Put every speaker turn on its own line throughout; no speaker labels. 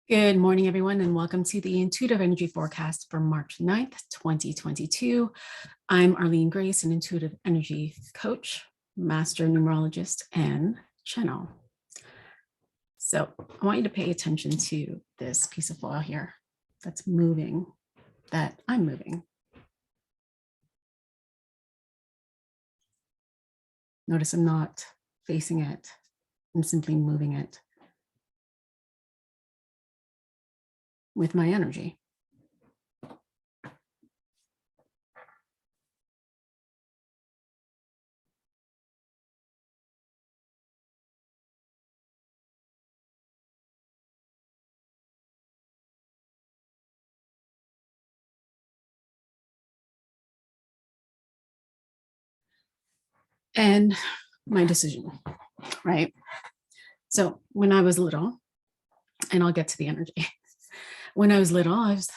Good morning, everyone, and welcome to the Intuitive Energy Forecast for March 9th, 2022. I'm Arlene Grace, an intuitive energy coach, master numerologist, and channel. So I want you to pay attention to this piece of foil here that's moving, that I'm moving. Notice I'm not facing it. I'm simply moving it with my energy. And my decision, right? So when I was little, and I'll get to the energy. When I was little, I was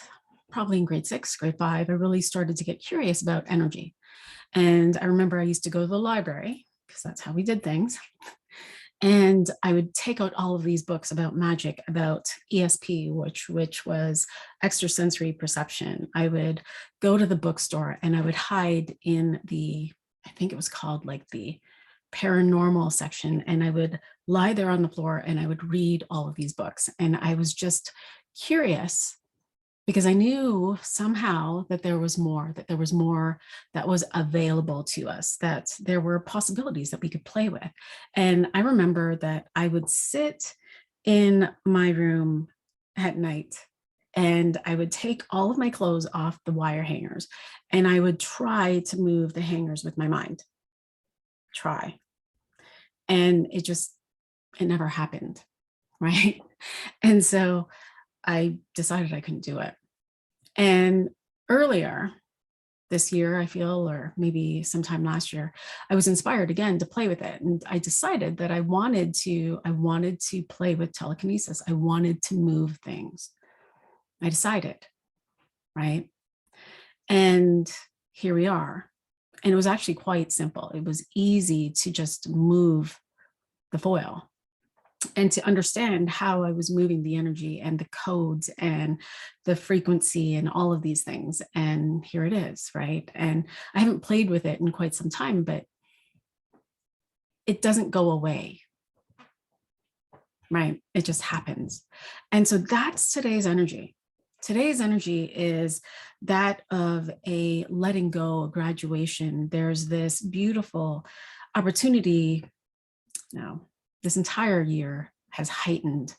probably in grade 6, grade 5, I really started to get curious about energy. And I remember I used to go to the library because that's how we did things. And I would take out all of these books about magic, about ESP, which was extrasensory perception. I would go to the bookstore and I would hide in the, I think it was called like the paranormal section, and I would lie there on the floor and I would read all of these books. And I was just curious because I knew somehow that there was more that was available to us, that there were possibilities that we could play with. And I remember that I would sit in my room at night and I would take all of my clothes off the wire hangers and I would try to move the hangers with my mind. Try. And it never happened, right? And so I decided I couldn't do it. And earlier this year, I feel, or maybe sometime last year, I was inspired again to play with it. And I decided that I wanted to play with telekinesis. I wanted to move things. I decided, right? And here we are. And it was actually quite simple. It was easy to just move the foil and to understand how I was moving the energy and the codes and the frequency and all of these things. And here it is, right? And I haven't played with it in quite some time, but it doesn't go away, right? It just happens. And so that's today's energy. Today's energy is that of a letting go, a graduation. There's this beautiful opportunity now. This entire year has heightened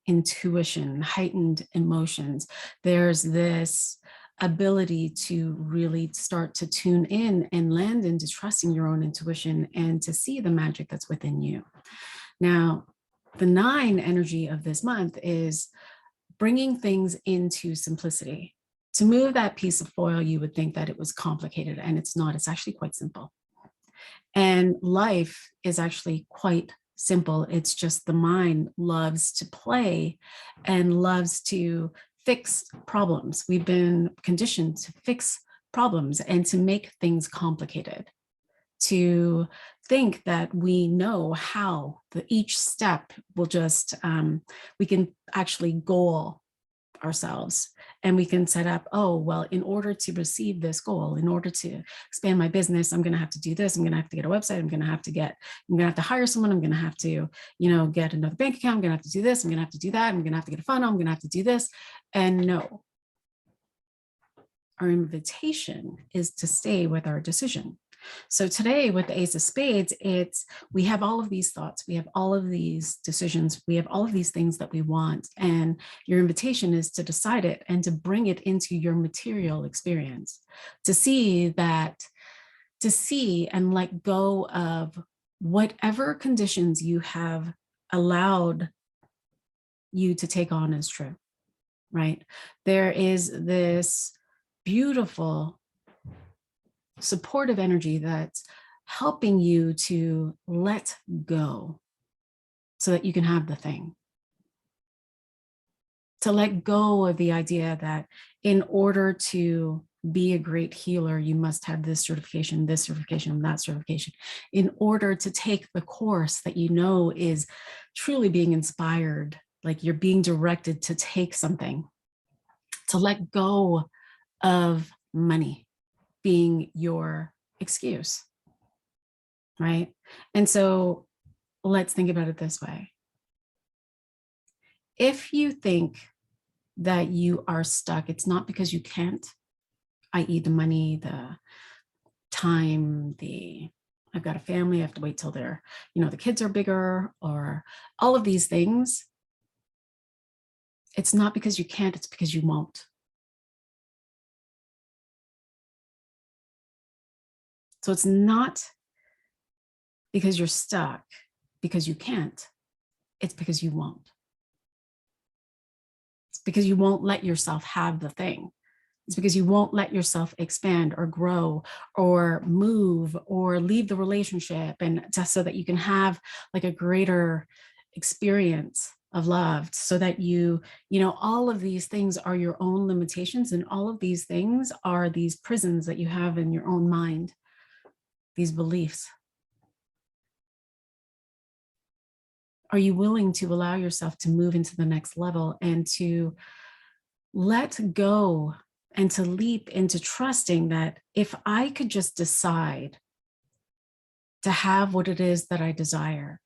intuition, heightened emotions. There's this ability to really start to tune in and land into trusting your own intuition and to see the magic that's within you. Now, the 9 energy of this month is bringing things into simplicity. To move that piece of foil, you would think that it was complicated, and it's not. It's actually quite simple. And life is actually quite simple. It's just the mind loves to play and loves to fix problems. We've been conditioned to fix problems and to make things complicated, to think that we know how each step will just, we can actually goal ourselves and we can set up, oh, well, in order to receive this goal, in order to expand my business, I'm going to have to do this. I'm going to have to get a website. I'm going to have to hire someone. I'm going to have to, get another bank account. I'm going to have to do this. I'm going to have to do that. I'm going to have to get a funnel. I'm going to have to do this. And no, our invitation is to stay with our decision. So today with the Ace of Spades, we have all of these thoughts, we have all of these decisions, we have all of these things that we want. And your invitation is to decide it and to bring it into your material experience, to see and let go of whatever conditions you have allowed you to take on as true, right? There is this beautiful supportive energy that's helping you to let go so that you can have the thing. To let go of the idea that in order to be a great healer, you must have this certification, that certification, in order to take the course that you know is truly being inspired like you're being directed to take something, to let go of money being your excuse, right? And so let's think about it this way. If you think that you are stuck, it's not because you can't, i.e. the money, the time, I've got a family, I have to wait till they're, the kids are bigger, or all of these things. It's not because you can't, it's because you won't. So it's not because you're stuck, because you can't, it's because you won't. It's because you won't let yourself have the thing. It's because you won't let yourself expand or grow or move or leave the relationship, and just so that you can have like a greater experience of love, so that all of these things are your own limitations, and all of these things are these prisons that you have in your own mind, these beliefs. Are you willing to allow yourself to move into the next level and to let go and to leap into trusting that if I could just decide to have what it is that I desire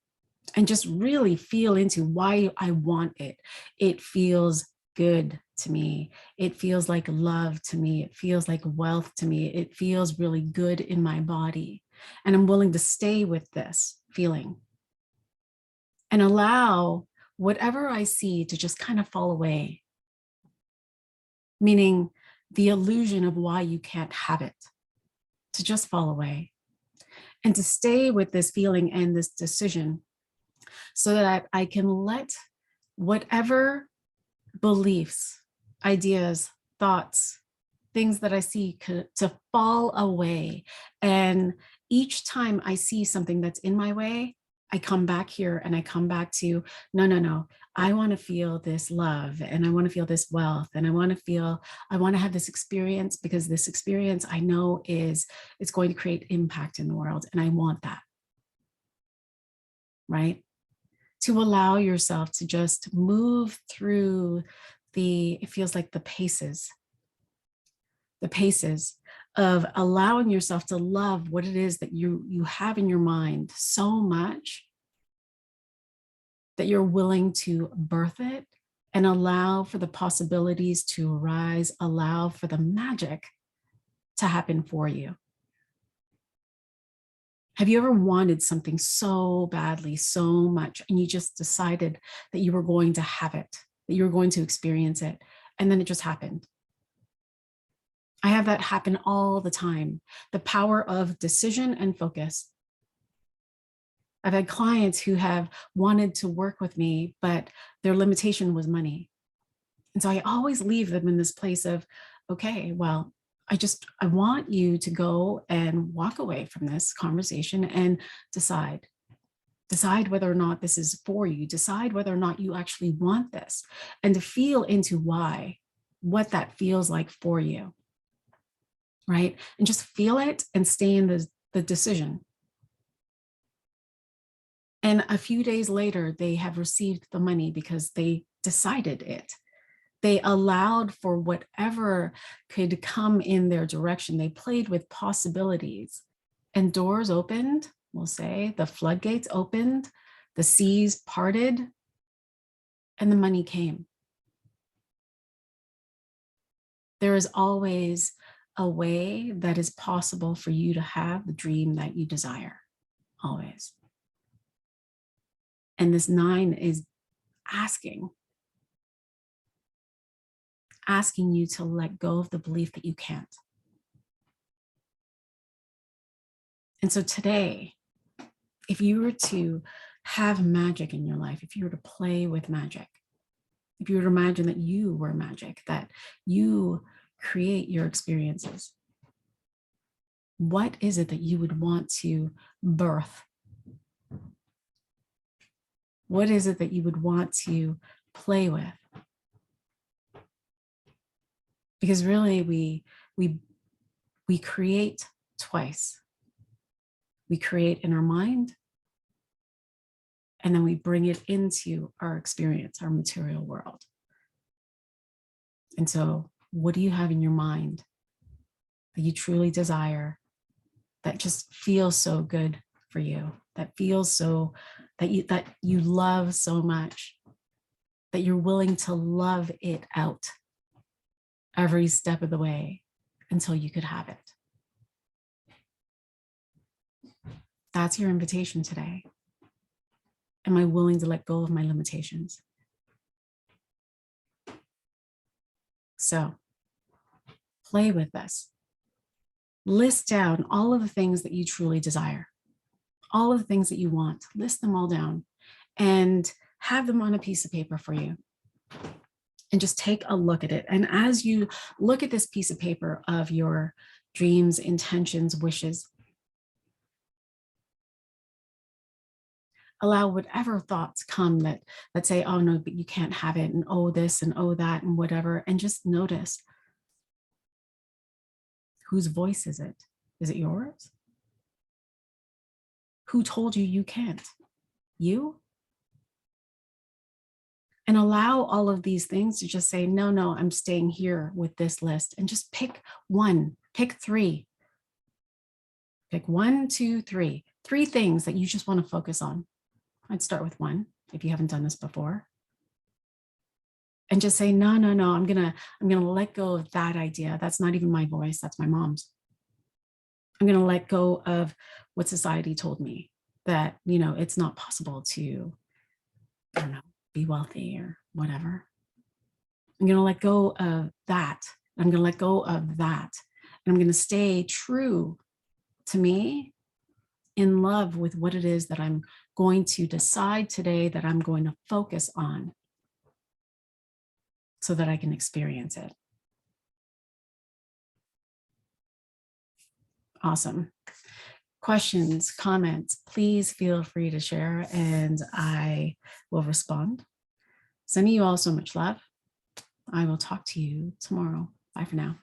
and just really feel into why I want it, it feels good to me. It feels like love to me. It feels like wealth to me. It feels really good in my body. And I'm willing to stay with this feeling and allow whatever I see to just kind of fall away. Meaning the illusion of why you can't have it to just fall away, and to stay with this feeling and this decision so that I can let whatever beliefs, ideas, thoughts, things that I see to fall away. And each time I see something that's in my way, I come back here and I come back to, no. I want to feel this love, and I want to feel this wealth, and I want to have this experience, because this experience I know it's going to create impact in the world. And I want that, right? To allow yourself to just move through it feels like the paces of allowing yourself to love what it is that you have in your mind so much that you're willing to birth it and allow for the possibilities to arise, allow for the magic to happen for you. Have you ever wanted something so badly, so much, and you just decided that you were going to have it, that you were going to experience it, and then it just happened? I have that happen all the time. The power of decision and focus. I've had clients who have wanted to work with me, but their limitation was money. And so I always leave them in this place of, okay, well, I want you to go and walk away from this conversation and decide whether or not this is for you, decide whether or not you actually want this, and to feel into what that feels like for you, right? And just feel it and stay in the decision. And a few days later, they have received the money because they decided it. They allowed for whatever could come in their direction. They played with possibilities, and doors opened, we'll say, the floodgates opened, the seas parted, and the money came. There is always a way that is possible for you to have the dream that you desire, always. And this 9 is asking you to let go of the belief that you can't. And so today, if you were to have magic in your life, if you were to play with magic, if you were to imagine that you were magic, that you create your experiences, what is it that you would want to birth? What is it that you would want to play with? Because really we create twice. We create in our mind, and then we bring it into our experience, our material world. And so what do you have in your mind that you truly desire, that just feels so good for you, that feels so, that you love so much, that you're willing to love it out every step of the way until you could have it? That's your invitation today. Am I willing to let go of my limitations? So play with this. List down all of the things that you truly desire, all of the things that you want. List them all down and have them on a piece of paper for you. And just take a look at it. And as you look at this piece of paper of your dreams, intentions, wishes, allow whatever thoughts come that say, oh no, but you can't have it, and oh this, and oh that, and whatever, and just notice, whose voice is it? Is it yours? Who told you you can't? You? And allow all of these things to just say, no, no, I'm staying here with this list, and just pick one, pick three. Pick 1, 2, 3. 3 things that you just want to focus on. I'd start with 1 if you haven't done this before. And just say, no, no, no, I'm gonna let go of that idea. That's not even my voice, that's my mom's. I'm gonna let go of what society told me, that, you know, it's not possible to, I don't know, be wealthy or whatever. I'm gonna let go of that. I'm gonna let go of that. And I'm gonna stay true to me, in love with what it is that I'm going to decide today that I'm going to focus on, so that I can experience it. Awesome. Questions, comments, please feel free to share and I will respond. Sending you all so much love. I will talk to you tomorrow. Bye for now.